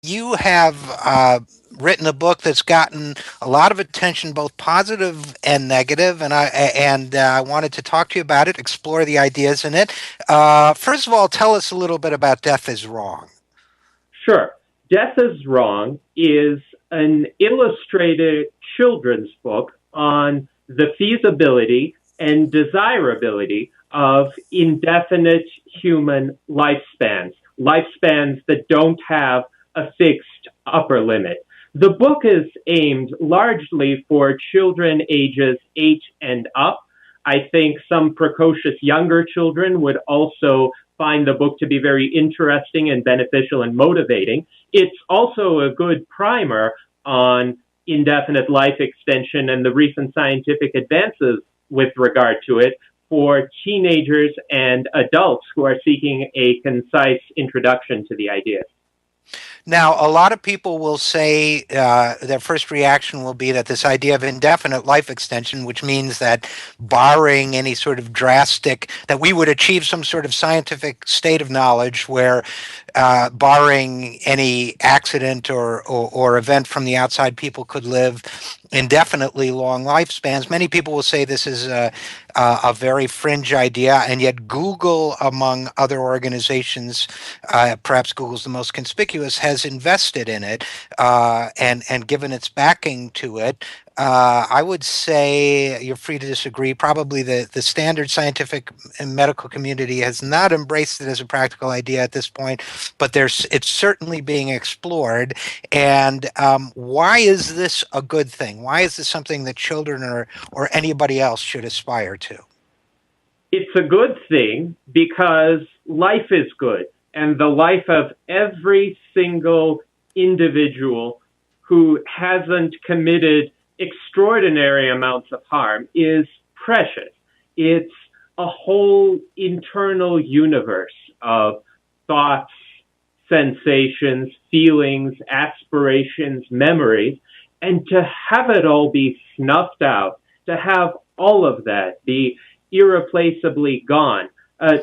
You have written a book that's gotten a lot of attention, both positive and negative, and I wanted to talk to you about it, explore the ideas in it. First of all, tell us a little bit about Death is Wrong. Sure. Death is Wrong is an illustrated children's book on the feasibility and desirability of indefinite human lifespans that don't have a fixed upper limit. The book is aimed largely for children ages 8 and up. I think some precocious younger children would also find the book to be very interesting and beneficial and motivating. It's also a good primer on indefinite life extension and the recent scientific advances with regard to it for teenagers and adults who are seeking a concise introduction to the idea. Now, a lot of people will say their first reaction will be that this idea of indefinite life extension, which means that barring any sort of drastic, that we would achieve some sort of scientific state of knowledge where barring any accident or event from the outside, people could live indefinitely long lifespans. Many people will say this is a very fringe idea, and yet Google, among other organizations, perhaps Google's the most conspicuous, has invested in it and given its backing to it. I would say, you're free to disagree, probably the standard scientific and medical community has not embraced it as a practical idea at this point, but it's certainly being explored. And why is this a good thing? Why is this something that children or anybody else should aspire to? It's a good thing because life is good, and the life of every single individual who hasn't committed extraordinary amounts of harm is precious. It's a whole internal universe of thoughts, sensations, feelings, aspirations, memories, and to have it all be snuffed out, to have all of that be irreplaceably gone,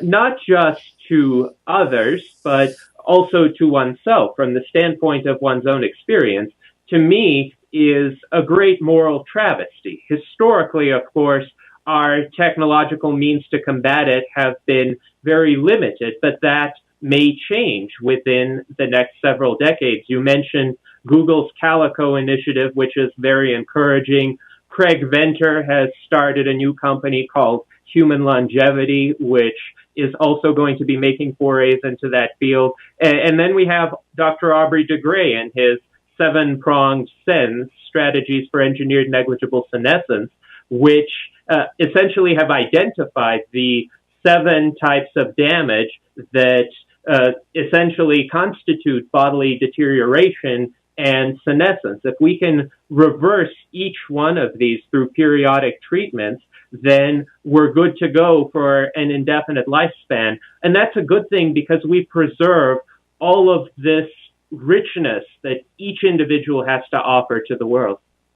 not just to others, but also to oneself from the standpoint of one's own experience, to me is a great moral travesty. Historically, of course, our technological means to combat it have been very limited, but that may change within the next several decades. You mentioned Google's Calico initiative, which is very encouraging. Craig Venter has started a new company called Human Longevity, which is also going to be making forays into that field. And then we have Dr. Aubrey de Grey and his 7-pronged SENS, Strategies for Engineered Negligible Senescence, which essentially have identified the 7 types of damage that essentially constitute bodily deterioration and senescence. If we can reverse each one of these through periodic treatments, then we're good to go for an indefinite lifespan. And that's a good thing because we preserve all of this richness that each individual has to offer to the world.